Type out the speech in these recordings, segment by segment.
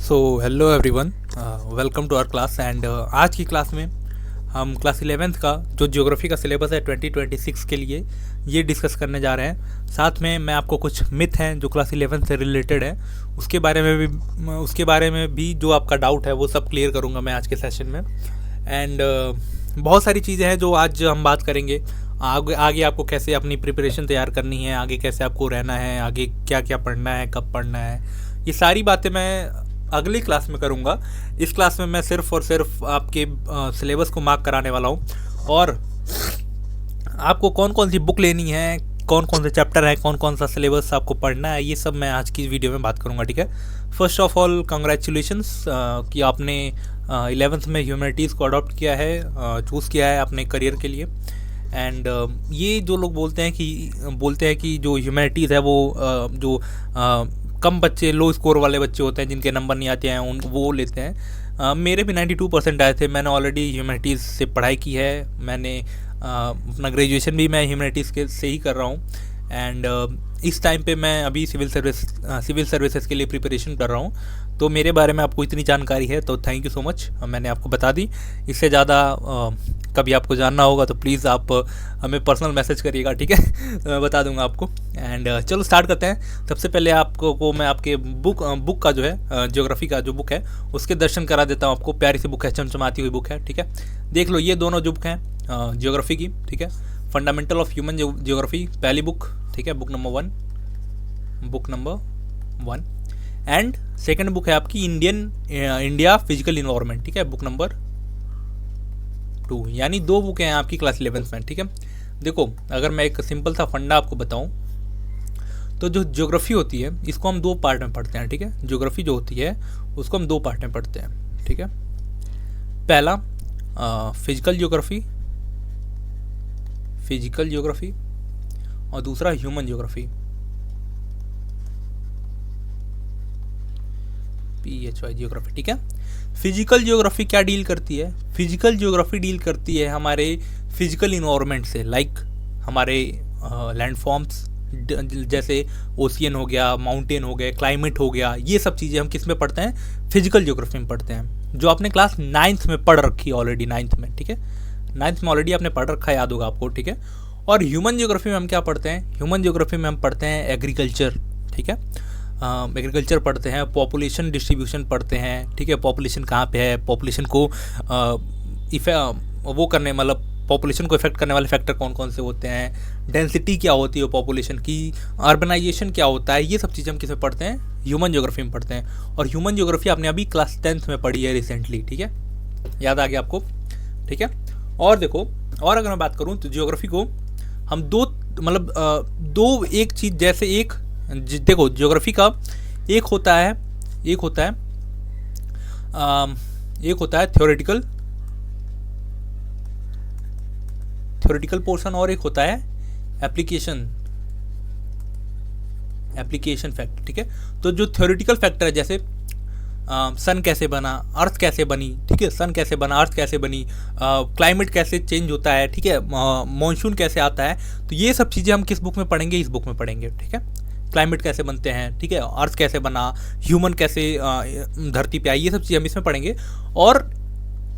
So hello everyone, welcome to our class and आज की class में हम क्लास 11th का जो ज्योग्राफी का सिलेबस है 2026 के लिए ये डिस्कस करने जा रहे हैं। साथ में मैं आपको कुछ मिथ हैं जो क्लास 11th से रिलेटेड है उसके बारे में भी जो आपका डाउट है वो सब क्लियर करूँगा मैं आज के सेशन में। एंड बहुत सारी चीज़ें हैं जो आज हम बात करेंगे। आगे आपको कैसे अपनी प्रिपरेशन तैयार करनी है, आगे कैसे आपको रहना है, आगे क्या क्या पढ़ना है, कब पढ़ना है, ये सारी बातें मैं अगली क्लास में करूँगा। इस क्लास में मैं सिर्फ और सिर्फ आपके सिलेबस को मार्क कराने वाला हूँ और आपको कौन कौन सी बुक लेनी है, कौन कौन से चैप्टर है, कौन कौन सा सिलेबस आपको पढ़ना है, ये सब मैं आज की वीडियो में बात करूँगा। ठीक है। फर्स्ट ऑफ ऑल कंग्रेचुलेशंस कि आपने 11th में ह्यूमैनिटीज़ को अडॉप्ट किया है, चूज़ किया है अपने करियर के लिए। एंड ये जो लोग बोलते हैं कि जो ह्यूमैनिटीज़ है वो कम बच्चे, लो स्कोर वाले बच्चे होते हैं जिनके नंबर नहीं आते हैं वो लेते हैं। मेरे भी 92% आए थे। मैंने ऑलरेडी ह्यूमैनिटीज़ से पढ़ाई की है। मैंने अपना ग्रेजुएशन भी मैं ह्यूमैनिटीज़ के से ही कर रहा हूँ। एंड इस टाइम पे मैं अभी सिविल सर्विसेज के लिए प्रिपरेशन कर रहा हूँ। तो मेरे बारे में आपको इतनी जानकारी है तो थैंक यू सो मच, मैंने आपको बता दी। इससे ज़्यादा कभी आपको जानना होगा तो प्लीज़ आप हमें पर्सनल मैसेज करिएगा, ठीक है। मैं बता दूंगा आपको। एंड चलो स्टार्ट करते हैं। सबसे पहले आपको मैं आपके बुक का जो है ज्योग्राफी का जो बुक है उसके दर्शन करा देता हूँ आपको। प्यारी सी बुक है, चमचमाती हुई बुक है, ठीक है। देख लो, ये दोनों जो बुक हैं ज्योग्राफी की, ठीक है। फंडामेंटल ऑफ ह्यूमन ज्योग्राफी पहली बुक, ठीक है, book number one. And second book है आपकी इंडिया फिजिकल इन्वायरमेंट, ठीक है, बुक नंबर 2। यानी 2 बुक हैं आपकी क्लास 11th में, ठीक है। देखो, अगर मैं एक सिंपल सा फंडा आपको बताऊं तो जो ज्योग्राफी होती है इसको हम 2 पार्ट में पढ़ते हैं, ठीक है। ज्योग्राफी जो होती है उसको हम 2 पार्ट में पढ़ते हैं, ठीक है। पहला फिजिकल ज्योग्राफी और दूसरा ह्यूमन ज्योग्राफी, PHY ज्योग्राफी, ठीक है। फिजिकल ज्योग्राफी क्या डील करती है? फिजिकल ज्योग्राफी डील करती है हमारे फिजिकल इन्वायरमेंट से, लाइक हमारे लैंडफॉर्म्स जैसे ओशियन हो गया, माउंटेन हो गए, क्लाइमेट हो गया, ये सब चीज़ें हम किस में पढ़ते हैं? फिजिकल ज्योग्राफी में पढ़ते हैं, जो आपने क्लास 9th में पढ़ रखी है ऑलरेडी। 9th में, ठीक है, 9th में ऑलरेडी आपने पढ़ रखा है, याद होगा आपको, ठीक है। और ह्यूमन ज्योग्राफी में हम क्या पढ़ते हैं? ह्यूमन ज्योग्राफी में हम पढ़ते हैं एग्रीकल्चर, ठीक है। एग्रीकल्चर पढ़ते हैं, पॉपुलेशन डिस्ट्रीब्यूशन पढ़ते हैं, ठीक है। पॉपुलेशन कहाँ पे है, पॉपुलेशन को पॉपुलेशन को इफेक्ट करने वाले फैक्टर कौन कौन से होते हैं, डेंसिटी क्या होती है पॉपुलेशन की, अर्बनाइजेशन क्या होता है, ये सब चीज़ें हम किसमें पढ़ते हैं? ह्यूमन ज्योग्राफी में पढ़ते हैं। और ह्यूमन ज्योग्राफी आपने अभी क्लास 10th में पढ़ी है रिसेंटली, ठीक है, याद आ गया आपको, ठीक है। और देखो, और अगर मैं बात करूँ तो ज्योग्राफी को हम दो एक चीज़, जैसे देखो, ज्योग्राफी का एक होता है थ्योरेटिकल पोर्शन और एक होता है एप्लीकेशन फैक्ट, ठीक है। तो जो थ्योरेटिकल फैक्टर है, जैसे सन कैसे बना, अर्थ कैसे बनी, ठीक है, सन कैसे बना, अर्थ कैसे बनी, क्लाइमेट कैसे चेंज होता है, ठीक है, मॉनसून कैसे आता है, तो ये सब चीज़ें हम किस बुक में पढ़ेंगे? इस बुक में पढ़ेंगे, ठीक है। क्लाइमेट कैसे बनते हैं, ठीक है, अर्थ कैसे बना, ह्यूमन कैसे धरती पे आई, ये सब चीज़ें हम इसमें पढ़ेंगे। और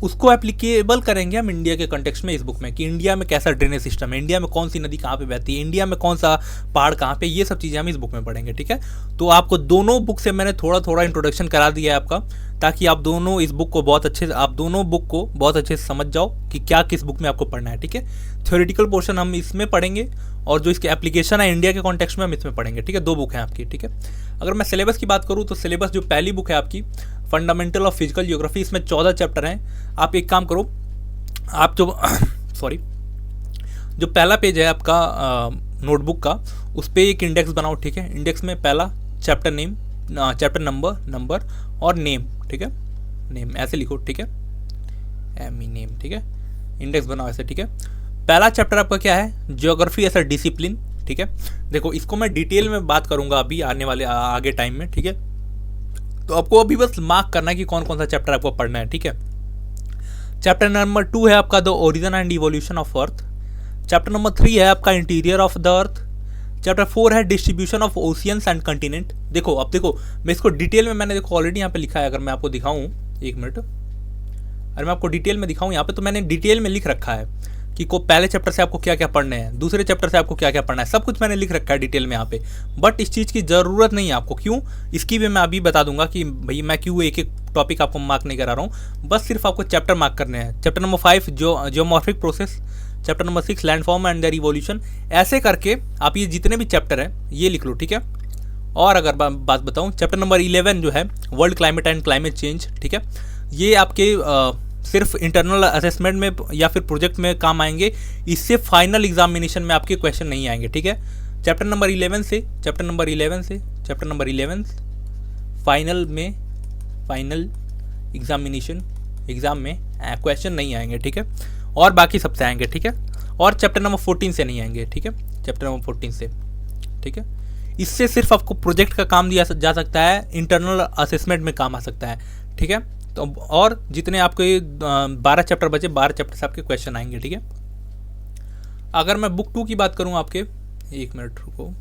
उसको एप्लीकेबल करेंगे हम इंडिया के कॉन्टेक्स्ट में इस बुक में, कि इंडिया में कैसा ड्रेनेज सिस्टम है, इंडिया में कौन सी नदी कहाँ पे बहती है, इंडिया में कौन सा पहाड़ कहाँ पे, ये सब चीज़ें हम इस बुक में पढ़ेंगे, ठीक है। तो आपको दोनों बुक से मैंने थोड़ा थोड़ा इंट्रोडक्शन करा दिया है आपका, ताकि आप दोनों बुक को बहुत अच्छे से समझ जाओ कि क्या किस बुक में आपको पढ़ना है, ठीक है। थ्योरेटिकल पोर्शन हम इसमें पढ़ेंगे और जो इसके एप्लीकेशन है इंडिया के कॉन्टेक्स्ट में हम इसमें पढ़ेंगे, ठीक है। 2 बुक हैं आपकी, ठीक है। अगर मैं सिलेबस की बात करूँ तो सिलेबस जो पहली बुक है आपकी फंडामेंटल ऑफ फिजिकल ज्योग्राफी, इसमें 14 चैप्टर हैं। आप एक काम करो, आप जो पहला पेज है आपका नोटबुक का, उस पर एक इंडेक्स बनाओ, ठीक है। इंडेक्स में पहला चैप्टर नंबर और नेम, ठीक है, नेम ऐसे लिखो, ठीक है, नेम, ठीक है। इंडेक्स बनाओ ऐसे, ठीक है। पहला चैप्टर आपका क्या है? ज्योग्राफी एज अ डिसिप्लिन, ठीक है। देखो, इसको मैं डिटेल में बात करूंगा अभी आने वाले आगे टाइम में, ठीक है। तो आपको अभी बस मार्क करना है कि कौन कौन सा चैप्टर आपको पढ़ना है, ठीक है। चैप्टर नंबर 2 है आपका the origin and evolution of earth. Chapter number 3 है आपका interior of the earth. Chapter 4 है distribution of oceans and continent. देखो अब देखो मैं इसको डिटेल में मैंने देखो ऑलरेडी यहाँ पे लिखा है। अगर मैं आपको दिखाऊँ, एक मिनट, अगर मैं आपको डिटेल में दिखाऊँ यहाँ पे, तो मैंने डिटेल में लिख रखा है कि को पहले चैप्टर से आपको क्या क्या पढ़ने हैं, दूसरे चैप्टर से आपको क्या क्या पढ़ना है, सब कुछ मैंने लिख रखा है डिटेल में यहाँ पे। बट इस चीज़ की ज़रूरत नहीं है आपको। क्यों? इसकी भी मैं अभी बता दूंगा कि भाई मैं क्यों एक एक टॉपिक आपको मार्क नहीं करा रहा हूँ। बस सिर्फ आपको चैप्टर मार्क करने हैं। Chapter number 5 geomorphic process, chapter number 6 landform and their evolution. ऐसे करके आप ये जितने भी चैप्टर हैं ये लिख लो, ठीक है। और अगर बात बताऊँ, चैप्टर नंबर 11 जो है world climate and climate change, ठीक है, ये आपके सिर्फ इंटरनल असेसमेंट में या फिर प्रोजेक्ट में काम आएंगे। इससे फाइनल एग्जामिनेशन में आपके क्वेश्चन नहीं आएंगे, ठीक है। चैप्टर नंबर 11 से चैप्टर नंबर 11 फाइनल एग्जाम में क्वेश्चन नहीं आएंगे, ठीक है। और बाकी सबसे आएंगे, ठीक है। और चैप्टर नंबर 14 से नहीं आएंगे, ठीक है, चैप्टर नंबर 14 से, ठीक है। इससे सिर्फ आपको प्रोजेक्ट का काम दिया जा सकता है, इंटरनल असेसमेंट में काम आ सकता है, ठीक है। तो और जितने आपके 12 चैप्टर बचे, 12 चैप्टर से आपके क्वेश्चन आएंगे, ठीक है। अगर मैं बुक 2 की बात करूं आपके, एक मिनट रुको,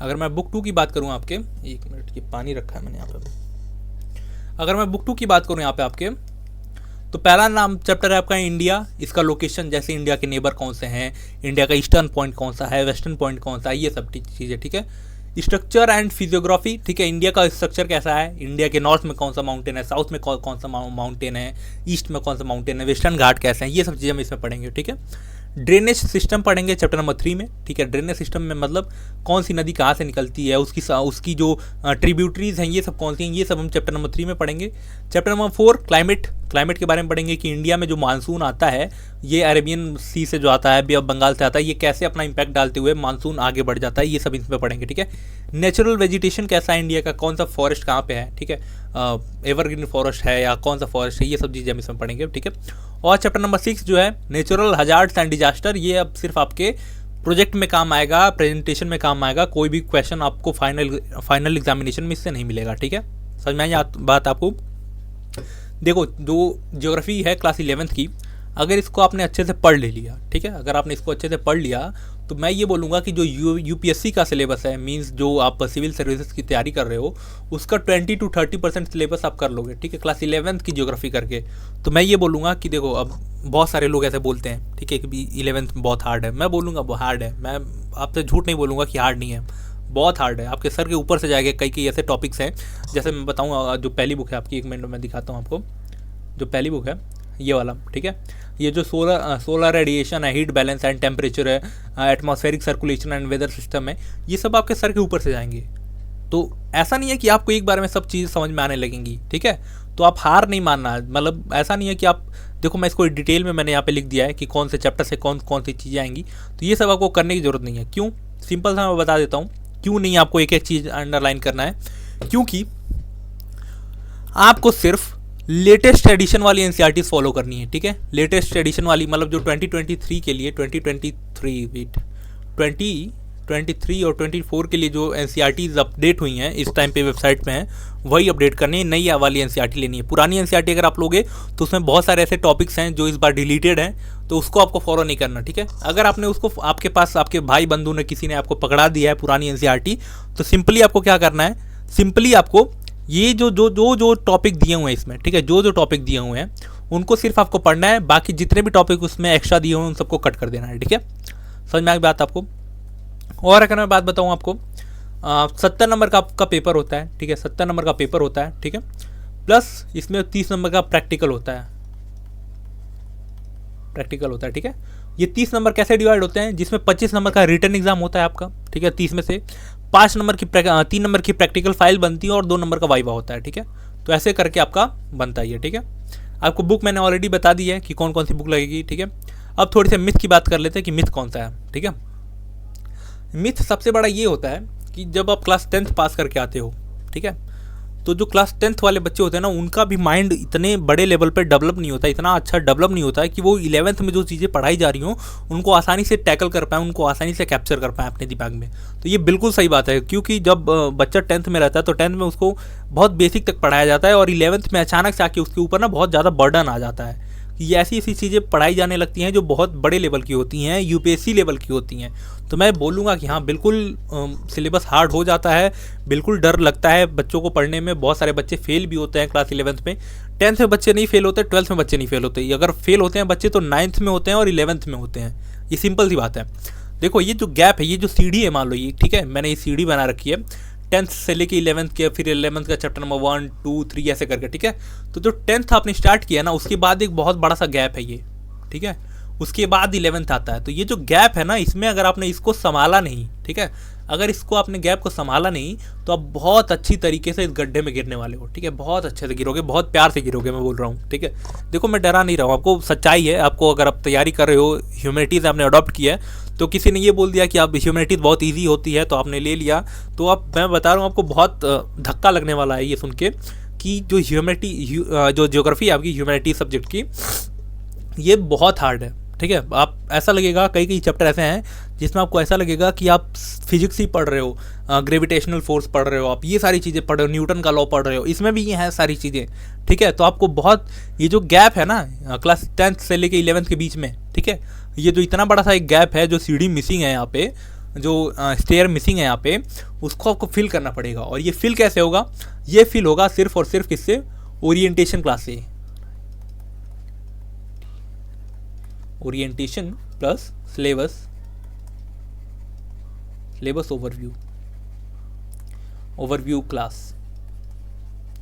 अगर मैं बुक 2 की बात करूं आपके, एक मिनट, ये पानी रखा है मैंने यहाँ पे। अगर मैं बुक 2 की बात करूं यहाँ पे आपके, तो पहला नाम चैप्टर है आपका इंडिया। इसका लोकेशन, जैसे इंडिया के नेबर कौन से हैं, इंडिया का ईस्टर्न पॉइंट कौन सा है, वेस्टर्न पॉइंट कौन सा है, ये सब चीज़ें, ठीक है। स्ट्रक्चर एंड फिजियोग्राफी, ठीक है, इंडिया का स्ट्रक्चर कैसा है, इंडिया के नॉर्थ में कौन सा माउंटेन है, साउथ में कौन सा माउंटेन है, ईस्ट में कौन सा माउंटेन है, वेस्टर्न घाट कैसे हैं, ये सब चीज़ें हम इसमें पढ़ेंगे, ठीक है। ड्रेनेज सिस्टम पढ़ेंगे चैप्टर नंबर 3 में, ठीक है। ड्रेनेज सिस्टम में मतलब कौन सी नदी कहाँ से निकलती है, उसकी जो ट्रिब्यूटरीज हैं ये सब कौन सी हैं, ये सब हम चैप्टर नंबर 3 में पढ़ेंगे। चैप्टर नंबर 4 क्लाइमेट के बारे में पढ़ेंगे कि इंडिया में जो मानसून आता है, ये अरेबियन सी से जो आता है, बे ऑफ बंगाल से आता है, ये कैसे अपना इंपैक्ट डालते हुए मानसून आगे बढ़ जाता है, ये सब इसमें पढ़ेंगे, ठीक है। नेचुरल वेजिटेशन कैसा है इंडिया का, कौन सा फॉरेस्ट कहाँ पे है, ठीक है, एवरग्रीन फॉरेस्ट है या कौन सा फॉरेस्ट है, ये सब चीज़ें हम इसमें पढ़ेंगे, ठीक है। और चैप्टर नंबर 6 जो है नेचुरल हजार्ड्स एंड डिजास्टर, ये अब सिर्फ आपके प्रोजेक्ट में काम आएगा, प्रेजेंटेशन में काम आएगा। कोई भी क्वेश्चन आपको फाइनल एग्जामिनेशन में इससे नहीं मिलेगा, ठीक है। समझ में आई बात आपको? देखो, जो ज्योग्राफी है क्लास 11th की, अगर इसको आपने अच्छे से पढ़ ले लिया, ठीक है, अगर आपने इसको अच्छे से पढ़ लिया, तो मैं ये बोलूँगा कि जो यूपीएससी का सिलेबस है, मींस जो आप सिविल सर्विसेज की तैयारी कर रहे हो, उसका 20 to 30% सिलेबस आप कर लोगे, ठीक है, क्लास 11th की ज्योग्राफी करके। तो मैं ये बोलूँगा कि देखो, अब बहुत सारे लोग ऐसे बोलते हैं, ठीक है, कि 11th बहुत हार्ड है। मैं बोलूँगा वो हार्ड है, मैं आपसे झूठ नहीं बोलूँगा कि हार्ड नहीं है, बहुत हार्ड है, आपके सर के ऊपर से जाएगा। कई ऐसे टॉपिक्स हैं, जैसे मैं बताऊँ, जो पहली बुक है आपकी, एक मिनट में दिखाता हूँ आपको, जो पहली बुक है ये वाला, ठीक है, ये जो सोलर रेडिएशन है, हीट बैलेंस एंड टेम्परेचर है, atmospheric circulation and weather system है, ये सब आपके सर के ऊपर से जाएंगे। तो ऐसा नहीं है कि आपको एक बार में सब चीज़ समझ में आने लगेंगी, ठीक है। तो आप हार नहीं मानना, मतलब ऐसा नहीं है कि आप देखो, मैं इसको डिटेल में मैंने यहाँ पे लिख दिया है कि कौन से चैप्टर से कौन सी चीज़ें आएंगी, तो ये सब आपको करने की ज़रूरत नहीं है। क्यों? सिंपल सा मैं बता देता हूँ क्यों नहीं आपको एक एक चीज़ अंडरलाइन करना है। क्योंकि आपको सिर्फ लेटेस्ट एडिशन वाली एनसीईआरटीज़ फॉलो करनी है, ठीक है। लेटेस्ट एडिशन वाली मतलब जो 2023 के लिए 2023 और 24 के लिए जो एनसीईआरटीज़ अपडेट हुई हैं इस टाइम पे वेबसाइट पे हैं, वही अपडेट करनी है, नई वाली एनसीईआरटी लेनी है। पुरानी एनसीईआरटी अगर आप लोगे तो उसमें बहुत सारे ऐसे टॉपिक्स हैं जो इस बार डिलीटेड हैं, तो उसको आपको फॉलो नहीं करना, ठीक है। अगर आपने उसको, आपके पास आपके भाई बंधु ने किसी ने आपको पकड़ा दिया है पुरानी एनसीईआरटी, तो सिंपली आपको क्या करना है, सिंपली आपको ये जो टॉपिक दिए हुए हैं इसमें, ठीक है, जो टॉपिक दिए हुए हैं उनको सिर्फ आपको पढ़ना है, बाकी जितने भी टॉपिक उसमें एक्स्ट्रा दिए हुए हैं उन सबको कट कर देना है, ठीक है। समझ में आ गई बात आपको? और अगर मैं बात बताऊँ आपको, 70 नंबर का आपका पेपर होता है, ठीक है, 70 नंबर का पेपर होता है, ठीक है, प्लस इसमें 30 नंबर का प्रैक्टिकल होता है, ठीक है। ये 30 नंबर कैसे डिवाइड होते हैं, जिसमें 25 नंबर का रिटन एग्जाम होता है आपका, ठीक है, 30 में से 3 नंबर की प्रैक्टिकल फाइल बनती है और 2 नंबर का वाइवा होता है, ठीक है। तो ऐसे करके आपका बनता ही है, ठीक है। आपको बुक मैंने ऑलरेडी बता दी है कि कौन कौन सी बुक लगेगी, ठीक है। अब थोड़ी सी मिथ की बात कर लेते हैं कि मिथ कौन सा है, ठीक है। मिथ सबसे बड़ा ये होता है कि जब आप क्लास 10th पास करके आते हो, ठीक है, तो जो क्लास 10th वाले बच्चे होते हैं ना, उनका भी माइंड इतने बड़े लेवल पे डेवलप नहीं होता, इतना अच्छा डेवलप नहीं होता है कि वो 11th में जो चीज़ें पढ़ाई जा रही हों उनको आसानी से टैकल कर पाएँ, उनको आसानी से कैप्चर कर पाएँ अपने दिमाग में। तो ये बिल्कुल सही बात है, क्योंकि जब बच्चा 10th में रहता है तो 10th में उसको बहुत बेसिक तक पढ़ाया जाता है, और 11th में अचानक से आके उसके ऊपर ना बहुत ज़्यादा बर्डन आ जाता है। ये ऐसी ऐसी चीज़ें पढ़ाई जाने लगती हैं जो बहुत बड़े लेवल की होती हैं, यूपीएससी लेवल की होती हैं। तो मैं बोलूँगा कि हाँ बिल्कुल सिलेबस हार्ड हो जाता है, बिल्कुल डर लगता है बच्चों को पढ़ने में। बहुत सारे बच्चे फेल भी होते हैं क्लास 11th में। 10th में बच्चे नहीं फेल होते, 12th में बच्चे नहीं फेल होते। अगर फेल होते हैं बच्चे तो 9th में होते हैं और 11th में होते हैं। ये सिंपल सी बात है। देखो ये जो गैप है, ये जो सीढ़ी है, मान लो ये ठीक है, मैंने ये सीढ़ी बना रखी है 10th से लेके 11th के, फिर 11th का चैप्टर नंबर 1 2 3 ऐसे करके, ठीक है। तो जो 10th आपने स्टार्ट किया ना, उसके बाद एक बहुत बड़ा सा गैप है ये, ठीक है। उसके बाद 11th आता है। तो ये जो गैप है ना, इसमें अगर आपने इसको संभाला नहीं, ठीक है, अगर इसको आपने गैप को संभाला नहीं तो आप बहुत अच्छी तरीके से इस गड्ढे में गिरने वाले हो, ठीक है। बहुत अच्छे से गिरोगे, बहुत प्यार से गिरोगे, मैं बोल रहा हूँ, ठीक है। देखो मैं डरा नहीं रहा हूँ, आपको सच्चाई है। आपको अगर आप तैयारी कर रहे हो, ह्यूमैनिटीज़ आपने अडॉप्ट किया है, तो किसी ने ये बोल दिया कि आप ह्यूमैनिटीज़ बहुत ईजी होती है तो आपने ले लिया, तो आप, मैं बता रहा हूँ आपको बहुत धक्का लगने वाला है ये सुन के कि जो जो ज्योग्राफी है आपकी ह्यूमैनिटीज़ सब्जेक्ट की, ये बहुत हार्ड है, ठीक है। आप ऐसा लगेगा, कई कई चैप्टर ऐसे हैं जिसमें आपको ऐसा लगेगा कि आप फिजिक्स ही पढ़ रहे हो, ग्रेविटेशनल फोर्स पढ़ रहे हो, आप ये सारी चीज़ें पढ़ रहे हो, न्यूटन का लॉ पढ़ रहे हो, इसमें भी ये हैं सारी चीज़ें, ठीक है। तो आपको बहुत, ये जो गैप है ना क्लास 10th से लेके 11th के बीच में, ठीक है, ये जो इतना बड़ा सा एक गैप है, जो सीढ़ी मिसिंग है यहाँ पे, जो स्टेयर मिसिंग है यहाँ पे, उसको आपको फिल करना पड़ेगा। और ये फिल कैसे होगा? ये फिल होगा सिर्फ और सिर्फ किससे? ओरिएंटेशन क्लास से। Orientation plus syllabus overview class,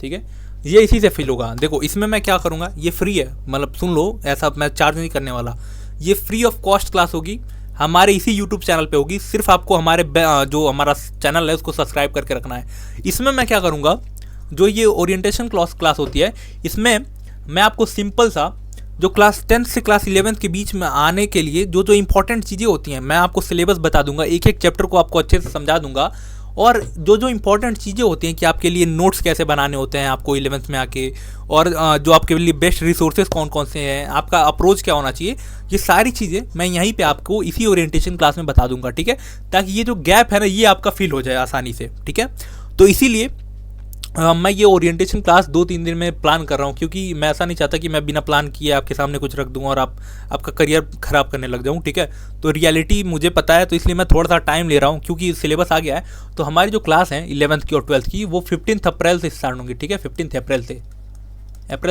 ठीक है। ये इसी से फिल होगा। देखो इसमें मैं क्या करूँगा, ये फ्री है, मतलब सुन लो, ऐसा मैं चार्ज नहीं करने वाला। ये फ्री ऑफ कॉस्ट क्लास होगी, हमारे इसी यूट्यूब चैनल पे होगी। सिर्फ आपको हमारे जो हमारा चैनल है उसको सब्सक्राइब करके रखना है। इसमें मैं क्या करूँगा, जो ये ओरिएंटेशन क्लास होती है, इसमें मैं आपको सिंपल सा जो क्लास 10th से क्लास 11th के बीच में आने के लिए जो जो इंपॉर्टेंट चीज़ें होती हैं, मैं आपको सिलेबस बता दूंगा, एक एक चैप्टर को आपको अच्छे से समझा दूंगा। और जो जो इंपॉर्टेंट चीज़ें होती हैं कि आपके लिए नोट्स कैसे बनाने होते हैं आपको 11th में आके, और जो आपके लिए बेस्ट रिसोर्सेज कौन कौन से हैं, आपका अप्रोच क्या होना चाहिए, ये सारी चीज़ें मैं यहीं पे आपको इसी ओरिएंटेशन क्लास में बता दूंगा, ठीक है। ताकि ये जो गैप है ना, ये आपका फिल हो जाए आसानी से, ठीक है। तो इसीलिए मैं ये ओरिएंटेशन क्लास 2-3 दिन में प्लान कर रहा हूँ, क्योंकि मैं ऐसा नहीं चाहता कि मैं बिना प्लान किए आपके सामने कुछ रख दूँ और आपका करियर ख़राब करने लग जाऊँ, ठीक है। तो रियलिटी मुझे पता है, तो इसलिए मैं थोड़ा सा टाइम ले रहा हूँ, क्योंकि सिलेबस आ गया है। तो हमारी जो क्लास है 11th की और 12th की, वो 15 अप्रैल से स्टार्ट होंगी, ठीक है। 15 अप्रैल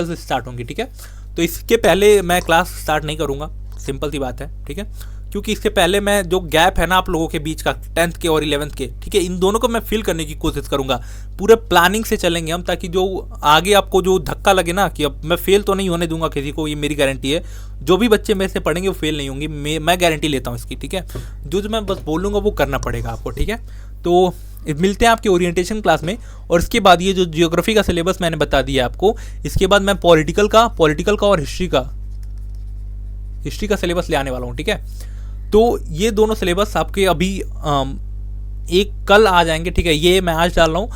से स्टार्ट होंगी, ठीक है। तो इसके पहले मैं क्लास स्टार्ट नहीं करूँगा, सिंपल सी बात है, ठीक है। क्योंकि इसके पहले मैं जो गैप है ना आप लोगों के बीच का 10th के और 11th के, ठीक है, इन दोनों को मैं फिल करने की कोशिश करूंगा। पूरे प्लानिंग से चलेंगे हम, ताकि जो आगे आपको जो धक्का लगे ना कि अब मैं फेल तो नहीं होने दूंगा किसी को, ये मेरी गारंटी है। जो भी बच्चे मेरे से पढ़ेंगे वो फेल नहीं होंगे, मैं गारंटी लेता हूँ इसकी, ठीक है। जो मैं बस बोलूँगा वो करना पड़ेगा आपको, ठीक है। तो मिलते हैं आपके ओरिएंटेशन क्लास में। और इसके बाद ये जो जियोग्राफी का सिलेबस मैंने बता दिया आपको, इसके बाद मैं पॉलिटिकल का और हिस्ट्री का सिलेबस ले आने वाला हूँ, ठीक है। तो ये दोनों सिलेबस आपके अभी एक कल आ जाएंगे, ठीक है। ये मैं आज डाल रहा हूँ,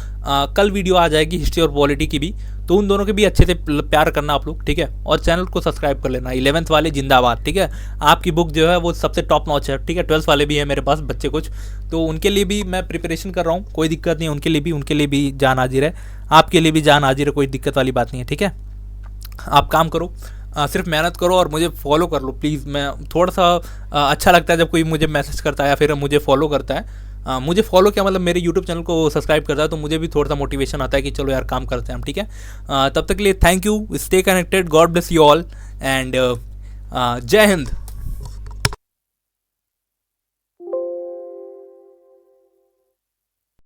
कल वीडियो आ जाएगी हिस्ट्री और पॉलिटी की भी। तो उन दोनों के भी अच्छे से प्यार करना आप लोग, ठीक है। और चैनल को सब्सक्राइब कर लेना। 11th वाले जिंदाबाद, ठीक है। आपकी बुक जो है वो सबसे टॉप नॉच है, ठीक है। 12th वाले भी है मेरे पास बच्चे कुछ, तो उनके लिए भी मैं प्रिपरेशन कर रहा हूँ, कोई दिक्कत नहीं है। उनके लिए भी जान हाजिर है, आपके लिए भी जान हाजिर है, कोई दिक्कत वाली बात नहीं है, ठीक है। आप काम करो, सिर्फ मेहनत करो और मुझे फॉलो कर लो प्लीज़। मैं थोड़ा सा अच्छा लगता है जब कोई मुझे मैसेज करता है या फिर मुझे फॉलो करता है। मुझे फॉलो क्या मतलब मेरे यूट्यूब चैनल को सब्सक्राइब करता है, तो मुझे भी थोड़ा सा मोटिवेशन आता है कि चलो यार काम करते हैं हम, ठीक है। तब तक के लिए thank you, stay connected, God bless you all, and जय हिंद।